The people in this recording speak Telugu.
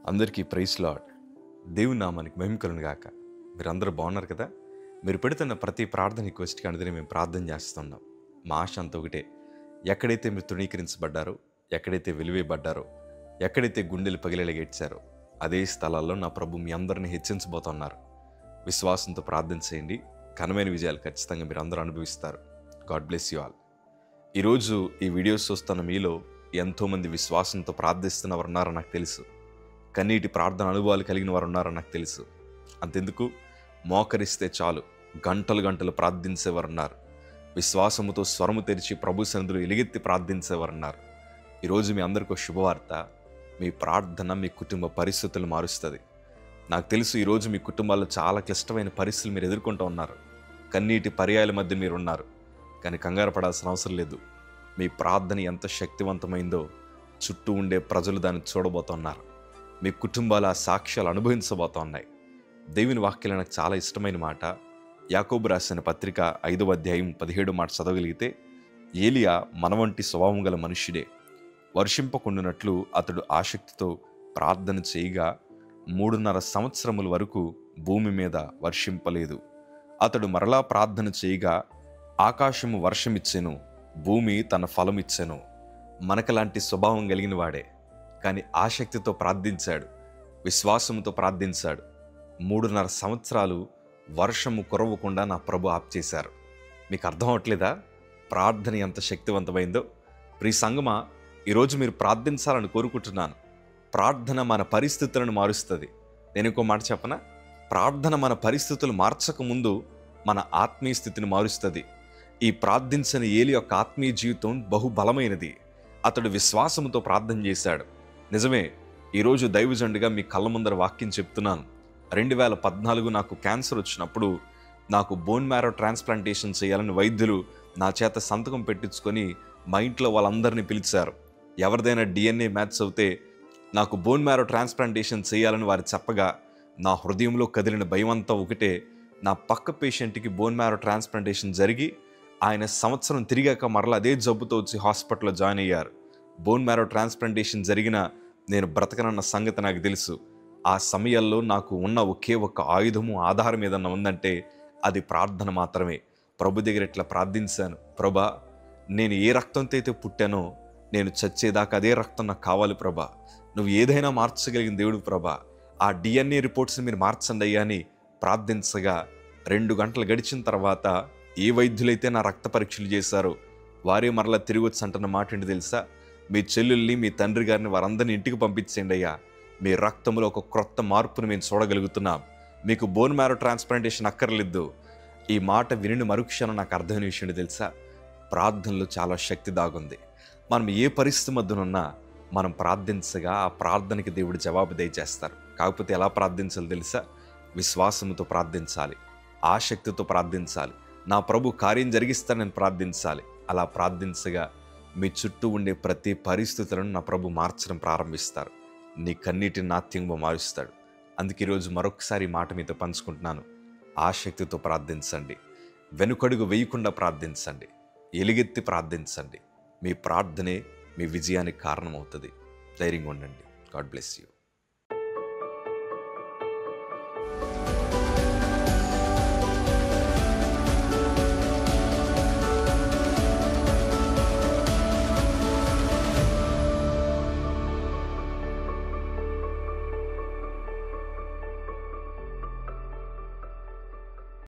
అందరికీ ప్రైజ్ లార్డ్. దేవుని నామానికి మహిమ కలుగును గాక. మీరందరూ బాగున్నారు కదా? మీరు పెడుతున్న ప్రతి ప్రార్థన రిక్వెస్ట్కి అనుదిన మేము ప్రార్థన చేస్తున్నాం. మా ఆశ అంత ఒకటే, ఎక్కడైతే మీరు తృణీకరించబడ్డారో, ఎక్కడైతే వెలివేయబడ్డారో, ఎక్కడైతే గుండెలు పగిలేలాగేడ్చారో అదే స్థలాల్లో నా ప్రభు మీ అందరిని హెచ్చించబోతున్నారు. విశ్వాసంతో ప్రార్థన చేయండి. ఘనమైన విజయాలు ఖచ్చితంగా మీరు అందరూ అనుభవిస్తారు. God bless you all. ఈరోజు ఈ వీడియోస్ చూస్తున్న మీలో ఎంతోమంది విశ్వాసంతో ప్రార్థిస్తున్నవారు ఉన్నారో నాకు తెలుసు. కన్నీటి ప్రార్థన అనుభవాలు కలిగిన వారు ఉన్నారో నాకు తెలుసు. అంతెందుకు, మోకరిస్తే చాలు గంటలు గంటలు ప్రార్థించేవారు ఉన్నారు. విశ్వాసముతో స్వరము తెరిచి ప్రభు సన్నిధిలో ఎలుగెత్తి ప్రార్థించేవారు ఉన్నారు. ఈరోజు మీ అందరికీ శుభవార్త. మీ ప్రార్థన మీ కుటుంబ పరిస్థితులు మారుస్తుంది. నాకు తెలుసు ఈరోజు మీ కుటుంబాల్లో చాలా క్లిష్టమైన పరిస్థితులు మీరు ఎదుర్కొంటూ ఉన్నారు. కన్నీటి పర్యాయాల మధ్య మీరు ఉన్నారు. కానీ కంగారు పడాల్సిన అవసరం లేదు. మీ ప్రార్థన ఎంత శక్తివంతమైందో చుట్టూ ఉండే ప్రజలు దాన్ని చూడబోతున్నారు. మీ కుటుంబాల సాక్ష్యాలు అనుభవించబోతున్నాయి. దేవుని వాక్యాలు నాకు చాలా ఇష్టమైన మాట. యాకోబు రాసిన పత్రిక 5వ అధ్యాయం 17వ మాట చదవగలిగితే, ఏలియా మన వంటి స్వభావం గల మనుష్యుడే. వర్షింపకుండునట్లు అతడు ఆసక్తితో ప్రార్థన చేయగా 3.5 సంవత్సరముల వరకు భూమి మీద వర్షింపలేదు. అతడు మరలా ప్రార్థన చేయగా ఆకాశము వర్షమిచ్చెను, భూమి తన ఫలమిచ్చెను. మనకలాంటి స్వభావం కలిగిన వాడే. కానీ ఆసక్తితో ప్రార్థించాడు, విశ్వాసంతో ప్రార్థించాడు. 3.5 సంవత్సరాలు వర్షము కురవకుండా నా ప్రభు ఆప్ చేశారు. మీకు అర్థం అవట్లేదా ప్రార్థన ఎంత శక్తివంతమైందో? ప్రియ సంగమా, ఈరోజు మీరు ప్రార్థించాలని కోరుకుంటున్నాను. ప్రార్థన మన పరిస్థితులను మారుస్తుంది. నేను ఇంకో మాట చెప్పనా? ప్రార్థన మన పరిస్థితులు మార్చక ముందు మన ఆత్మీయ స్థితిని మారుస్తుంది. ఈ ప్రార్థించిన ఏలి యొక్క ఆత్మీయ జీవితం బహుబలమైనది. అతడు విశ్వాసంతో ప్రార్థన చేశాడు. నిజమే, ఈరోజు దైవజండుగా మీ కళ్ళ ముందర వాక్యం చెప్తున్నాను. 2014 నాకు క్యాన్సర్ వచ్చినప్పుడు నాకు బోన్ మ్యారో ట్రాన్స్ప్లాంటేషన్ చేయాలని వైద్యులు నా చేత సంతకం పెట్టించుకొని మా ఇంట్లో వాళ్ళందరినీ పిలిచారు. ఎవరిదైనా DNA మ్యాచ్ అవుతే నాకు బోన్ మ్యారో ట్రాన్స్ప్లాంటేషన్ చేయాలని వారు చెప్పగా నా హృదయంలో కదిలిన భయం అంతా ఒకటే. నా పక్క పేషెంట్కి బోన్ మ్యారో ట్రాన్స్ప్లాంటేషన్ జరిగి ఆయన సంవత్సరం తిరిగాక మరలా అదే జబ్బుతో వచ్చి హాస్పిటల్లో జాయిన్ అయ్యారు. బోన్ మ్యారో ట్రాన్స్ప్లాంటేషన్ జరిగిన నేను బ్రతకనన్న సంగతి నాకు తెలుసు. ఆ సమయాల్లో నాకు ఉన్న ఒకే ఒక్క ఆయుధము, ఆధారం ఏదన్నా ఉందంటే అది ప్రార్థన మాత్రమే. ప్రభు దగ్గర ఇట్లా ప్రార్థించాను, ప్రభా, నేను ఏ రక్తంతో అయితే పుట్టానో నేను చచ్చేదాకా అదే రక్తం నాకు కావాలి ప్రభా. నువ్వు ఏదైనా మార్చగలిగిన దేవుడు ప్రభా. ఆ DNA రిపోర్ట్స్ని మీరు మార్చండి అయ్యా అని ప్రార్థించగా 2 గంటలు గడిచిన తర్వాత ఏ వైద్యులైతే నా రక్త పరీక్షలు చేశారో వారే మరలా తిరిగి వచ్చి అంటున్న మాట ఏంటి తెలుసా? మీ చెల్లెల్ని, మీ తండ్రి గారిని, వారందరినీ ఇంటికి పంపించండి అయ్యా. మీ రక్తంలో ఒక క్రొత్త మార్పును మేము చూడగలుగుతున్నాం. మీకు బోన్ మ్యారో ట్రాన్స్ప్లాంటేషన్ అక్కర్లేదు. ఈ మాట విని మరుక్షణం నాకు అర్థమైన విషయం తెలుసా? ప్రార్థనలో చాలా శక్తి దాగుంది. మనం ఏ పరిస్థితి మధ్యనున్నా మనం ప్రార్థించగా ఆ ప్రార్థనకి దేవుడు జవాబు దయచేస్తారు. కాకపోతే ఎలా ప్రార్థించాలో తెలుసా? విశ్వాసంతో ప్రార్థించాలి, ఆసక్తితో ప్రార్థించాలి. నా ప్రభు కార్యం జరిగిస్తానని ప్రార్థించాలి. అలా ప్రార్థించగా మీ చుట్టూ ఉండే ప్రతి పరిస్థితులను నా ప్రభు మార్చడం ప్రారంభిస్తారు. నీ కన్నీటిని నాట్యంగా మారుస్తాడు. అందుకే ఈరోజు మరొకసారి మాట మీతో పంచుకుంటున్నాను. ఆసక్తితో ప్రార్థించండి, వెనుకడుగు వేయకుండా ప్రార్థించండి, ఎలుగెత్తి ప్రార్థించండి. మీ ప్రార్థనే మీ విజయానికి కారణమవుతుంది. ధైర్యంగా ఉండండి. God bless you.